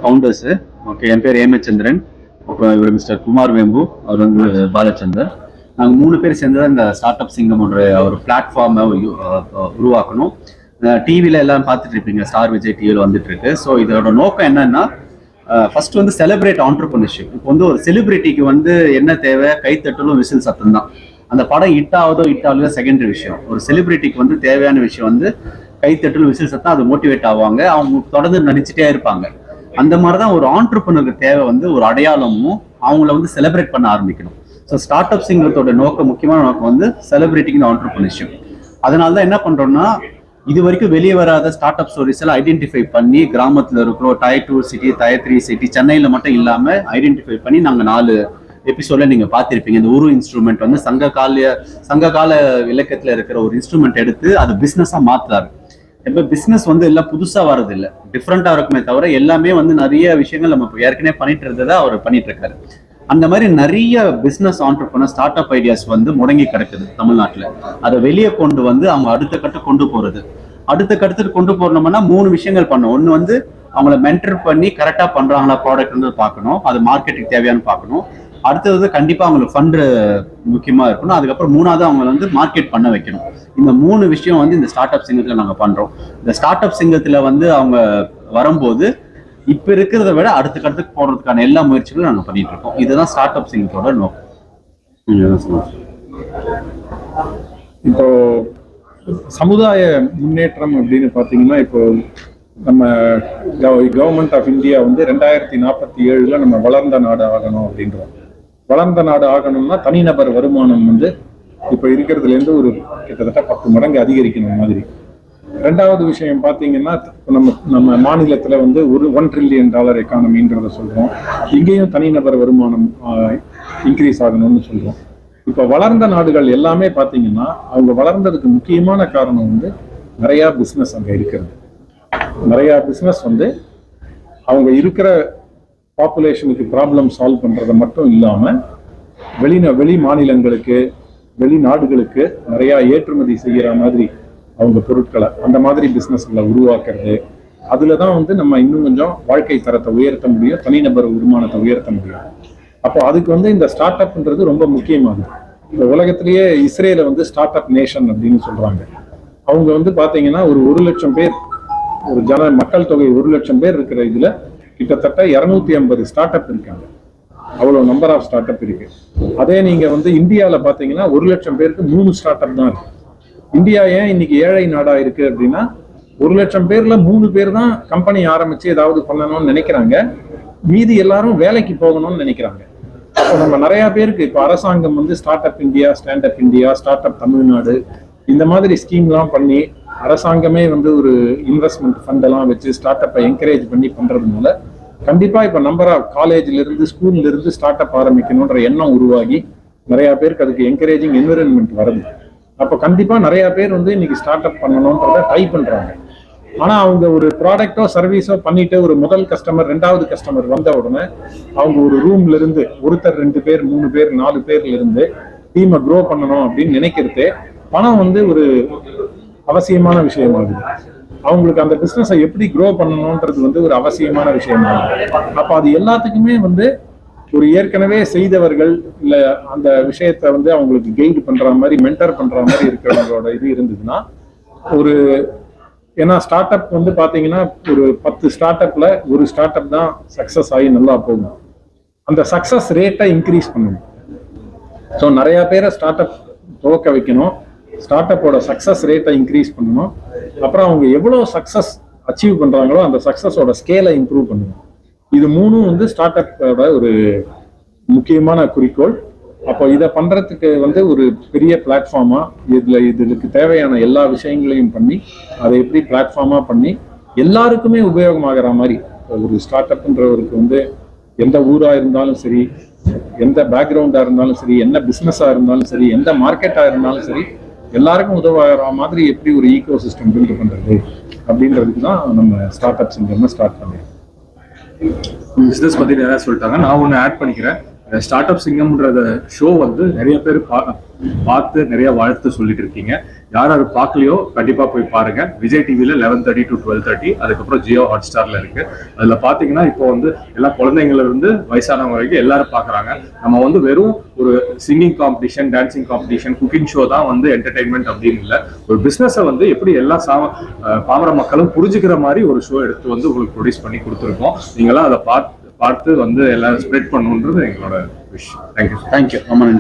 ஃபவுண்டர்ஸு. Okay, என் பேர் ஏமச்சந்திரன், அப்புறம் இவர் மிஸ்டர் குமார் வேம்பு, அவர் வந்து பாலச்சந்தர். நாங்கள் 3 பேர் சேர்ந்து தான் இந்த ஸ்டார்ட் அப் சிங்கம் ஒரு பிளாட்ஃபார்மை உருவாக்கணும். டிவியில் எல்லாம் பார்த்துட்டு இருப்பீங்க, ஸ்டார் விஜய் டிவியில் வந்துட்டு இருக்கு. ஸோ இதோட நோக்கம் என்னன்னா, ஃபர்ஸ்ட் வந்து செலிப்ரேட் ஆண்டர்பிரினர்ஷிப். இப்போ வந்து ஒரு செலிபிரிட்டிக்கு வந்து என்ன தேவை? கைத்தட்டலும் விசில் சத்தம் தான். அந்த படம் ஹிட் ஆகுதோ ஹிட் ஆகுதோ செகண்டரி விஷயம். ஒரு செலிபிரிட்டிக்கு வந்து தேவையான விஷயம் வந்து கைத்தட்டலும் விசில் சத்தம். அது மோட்டிவேட் ஆவாங்க, அவங்க தொடர்ந்து நடிச்சுட்டே இருப்பாங்க. அந்த மாதிரிதான் ஒரு ஆண்டர்பிரினருக்கு தேவை வந்து ஒரு அடையாளமும், அவங்கள வந்து செலிப்ரேட் பண்ண ஆரம்பிக்கணும். ஸோ ஸ்டார்ட் அப் சிங்கத்தோட நோக்கம், முக்கியமான நோக்கம் வந்து செலிபிரிட்டிங் ஆண்டர்பிரினர்ஷிப். அதனால தான் என்ன பண்றோம்னா, இது வரைக்கும் வெளியே வராத ஸ்டார்ட் அப் ஸ்டோரிஸ் எல்லாம் ஐடென்டிஃபை பண்ணி, கிராமத்தில் இருக்கிறோம், Tier 2 சிட்டி, Tier 3 சிட்டி, சென்னையில் மட்டும் இல்லாம ஐடென்டிஃபை பண்ணி நாங்கள் 4 எபிசோட்ல நீங்க பார்த்திருப்பீங்க. இந்த உரு இன்ஸ்ட்ருமெண்ட் வந்து சங்ககால இலக்கியத்துல இருக்கிற ஒரு இன்ஸ்ட்ருமெண்ட் எடுத்து அது பிசினஸா மாத்துறாரு. இப்ப பிசினஸ் வந்து எல்லாம் புதுசா வர்றது இல்லை, டிஃப்ரெண்டா இருக்குமே தவிர எல்லாமே வந்து நிறைய விஷயங்கள் நம்ம ஏற்கனவே பண்ணிட்டு இருந்ததை அவர் பண்ணிட்டு இருக்காரு. அந்த மாதிரி நிறைய business entrepreneur start up ideas வந்து முடங்கி கிடக்குது தமிழ்நாட்டில். அதை வெளியே கொண்டு வந்து அவங்க அடுத்த கட்டு கொண்டு போறது. அடுத்த கட்டத்துக்கு கொண்டு போறோம்னா 3 விஷயங்கள் பண்ணணும். ஒன்று வந்து அவங்கள மென்டர் பண்ணி கரெக்டா பண்றாங்களா ப்ராடக்ட் வந்து பார்க்கணும், அது மார்க்கெட்டிங் தேவையானு பார்க்கணும். அடுத்தது கண்டிப்பா அவங்களுக்கு ஃபண்ட் முக்கியமா இருக்கணும். அதுக்கப்புறம் 3வது அவங்க வந்து மார்க்கெட் பண்ண வைக்கணும். இந்த 3 விஷயம் வந்து இந்த ஸ்டார்ட் அப் சிங்கத்துல நாங்க பண்றோம். இந்த ஸ்டார்ட் அப் சிங்கத்துல வந்து அவங்க வரும்போது இப்ப இருக்கிறத விட அடுத்த கட்டத்துக்கு போறதுக்கான எல்லா முயற்சிகளும் நாங்க பண்ணிட்டு இருக்கோம். இதுதான் ஸ்டார்ட் அப் சிங்கத்தோட நோக்கம். இப்போ சமுதாய முன்னேற்றம் அப்படின்னு பாத்தீங்கன்னா, இப்போ நம்ம கவர்மெண்ட் ஆஃப் இந்தியா வந்து 2047 நம்ம வளர்ந்த நாடு ஆகணும் அப்படின்றோம். வளர்ந்த நாடு ஆகணும்னா தனிநபர் வருமானம் வந்து இப்போ இருக்கிறதுல இருந்து ஒரு கிட்டத்தட்ட 10 மடங்கு அதிகரிக்கணும் மாதிரி. 2வது விஷயம் பார்த்தீங்கன்னா, நம்ம மாநிலத்துல வந்து ஒரு $1 trillion எக்கானமின்றத சொல்றோம். இங்கேயும் தனிநபர் வருமானம் இன்க்ரீஸ் ஆகணும்னு சொல்றோம். இப்போ வளர்ந்த நாடுகள் எல்லாமே பார்த்தீங்கன்னா, அவங்க வளர்ந்ததுக்கு முக்கியமான காரணம் வந்து நிறைய பிஸ்னஸ் அங்கே இருக்கிறது. நிறைய பிஸ்னஸ் வந்து அவங்க இருக்கிற பாப்புலேஷனுக்கு ப்ராப்ளம் சால்வ் பண்றதை மட்டும் இல்லாம வெளி மாநிலங்களுக்கு, வெளிநாடுகளுக்கு நிறைய ஏற்றுமதி செய்யற மாதிரி அவங்க பொருட்களை, அந்த மாதிரி பிஸ்னஸ்களை உருவாக்குறது. அதுல தான் வந்து நம்ம இன்னும் கொஞ்சம் வாழ்க்கை தரத்தை உயர்த்த முடியும், தனிநபர் வருமானத்தை உயர்த்த முடியும். அப்போ அதுக்கு வந்து இந்த ஸ்டார்ட் அப்ன்றது ரொம்ப முக்கியமானது. இந்த உலகத்திலேயே இஸ்ரேலை வந்து ஸ்டார்ட் அப் நேஷன் அப்படின்னு சொல்றாங்க. அவங்க வந்து பாத்தீங்கன்னா ஒரு 1 லட்சம் பேர், ஒரு மக்கள் தொகை 1 லட்சம் பேர் இருக்கிற இதுல கிட்டத்தட்ட 250 ஸ்டார்ட் அப் இருக்காங்க. அவ்வளவு நம்பர் ஆஃப் ஸ்டார்ட் அப் இருக்கு. அதே நீங்க வந்து இந்தியாவில் பாத்தீங்கன்னா 1 லட்சம் பேருக்கு 3 ஸ்டார்ட் அப் தான் இருக்கு. இந்தியா ஏன் இன்னைக்கு ஏழை நாடா இருக்கு அப்படின்னா, 1 லட்சம் பேர்ல 3 பேர் தான் கம்பெனி ஆரம்பிச்சு ஏதாவது பண்ணணும்னு நினைக்கிறாங்க, மீதி எல்லாரும் வேலைக்கு போகணும்னு நினைக்கிறாங்க. அப்போ நம்ம நிறைய பேருக்கு இப்போ அரசாங்கம் வந்து start up India, stand up India, start up Tamil Nadu, இந்த மாதிரி ஸ்கீம்லாம் பண்ணி அரசாங்கமே வந்து ஒரு இன்வெஸ்ட்மெண்ட் ஃபண்ட் எல்லாம் வச்சு ஸ்டார்ட் அப்பை என்கரேஜ் பண்ணி பண்றதுனால கண்டிப்பா இப்ப நம்பர் ஆஃப் காலேஜ்ல இருந்து ஸ்கூல்ல இருந்து ஸ்டார்ட் அப் ஆரம்பிக்கணும்ன்ற எண்ணம் உருவாகி நிறைய பேருக்கு அதுக்கு என்கரேஜிங் என்விரான்மெண்ட் வருது. அப்போ கண்டிப்பா நிறைய பேர் வந்து இன்னைக்கு ஸ்டார்ட் அப் பண்ணணும்ன்றத ட்ரை பண்றாங்க. ஆனா அவங்க ஒரு ப்ராடக்டோ சர்வீஸோ பண்ணிட்டு ஒரு முதல் கஸ்டமர் 2வது கஸ்டமர் வந்த உடனே அவங்க ஒரு ரூம்ல இருந்து ஒருத்தர் 2 பேர் 3 பேர் 4 பேர்ல இருந்து டீமை க்ரோ பண்ணணும் அப்படின்னு நினைக்கிறதே பணம் வந்து ஒரு அவசியமான விஷயமாகுது. அவங்களுக்கு அந்த பிசினஸை எப்படி க்ரோ பண்ணணும்ன்றது வந்து ஒரு அவசியமான விஷயமாகுது. அப்ப அது எல்லாத்துக்குமே வந்து ஒரு ஏற்கனவே செய்தவர்கள் இல்ல அந்த விஷயத்த வந்து அவங்களுக்கு கைடு பண்ற மாதிரி, மென்டர் பண்ற மாதிரி இருக்கிறவங்களோட இது இருந்ததுன்னா ஒரு, ஏன்னா ஸ்டார்ட் அப் வந்து பாத்தீங்கன்னா ஒரு 10 ஸ்டார்ட் அப்ல ஒரு ஸ்டார்ட் அப் தான் சக்சஸ் ஆகி நல்லா போகும். அந்த சக்சஸ் ரேட்டை இன்க்ரீஸ் பண்ணணும். ஸோ நிறைய பேரை ஸ்டார்ட் அப் துவக்க வைக்கணும், ஸ்டார்ட் அப்போட சக்சஸ் ரேட்டை இன்க்ரீஸ் பண்ணணும். அப்புறம் அவங்க எவ்வளவு சக்சஸ் அச்சீவ் பண்றாங்களோ அந்த சக்சஸோட ஸ்கேலை இம்ப்ரூவ் பண்ணணும். இது 3 வந்து ஸ்டார்ட் அப்போட ஒரு முக்கியமான குறிக்கோள். அப்போ இதை பண்றதுக்கு வந்து ஒரு பெரிய பிளாட்ஃபார்மா இதுக்கு தேவையான எல்லா விஷயங்களையும் பண்ணி அதை எப்படி பிளாட்ஃபார்மா பண்ணி எல்லாருக்குமே உபயோகமாகிற மாதிரி, ஒரு ஸ்டார்ட் அப்ன்றவருக்கு வந்து எந்த ஊரா இருந்தாலும் சரி, எந்த பேக்ரவுண்டா இருந்தாலும் சரி, என்ன பிசினஸா இருந்தாலும் சரி, எந்த மார்க்கெட்டா இருந்தாலும் சரி, எல்லாருக்கும் உதவுற மாதிரி எப்படி ஒரு ஈகோ சிஸ்டம் பில்ட் பண்றது அப்படின்றதுக்கு தான் நம்ம ஸ்டார்ட் அப் சிங்கம் ஸ்டார்ட் பண்ணேன். பிசினஸ் பத்தி நிறைய சொல்லிட்டாங்க, நான் ஒன்று ஆட் பண்ணிக்கிறேன். ஸ்டார்ட் அப் சிங்கம்ன்றத ஷோ வந்து நிறைய பேர் பார்த்து நிறைய வாழ்த்து சொல்லிட்டு இருக்கீங்க. யார் யார் பார்க்கலையோ கண்டிப்பா போய் பாருங்க. விஜய் டிவில 11:30 to 12:30, அதுக்கப்புறம் ஜியோ ஹாட்ஸ்டார்ல இருக்கு. அதுல பாத்தீங்கன்னா இப்போ வந்து எல்லா குழந்தைங்கள்ல இருந்து வயசானவங்க வரைக்கும் எல்லாரும் பாக்குறாங்க. நம்ம வந்து வெறும் ஒரு singing competition, dancing competition, cooking show தான் வந்து என்டர்டைன்மெண்ட் அப்படின்னு இல்லை. ஒரு பிசினஸை வந்து எப்படி எல்லா பாமர மக்களும் புரிஞ்சுக்கிற மாதிரி ஒரு ஷோ எடுத்து வந்து உங்களுக்கு ப்ரொடியூஸ் பண்ணி கொடுத்துருக்கோம். நீங்களாம் அதை பார்த்து வந்து எல்லாரும் ஸ்ப்ரெட் பண்ணணுன்றது எங்களோட விஷ். தேங்க்யூ. தேங்க்யூ. ரொம்ப நன்றி.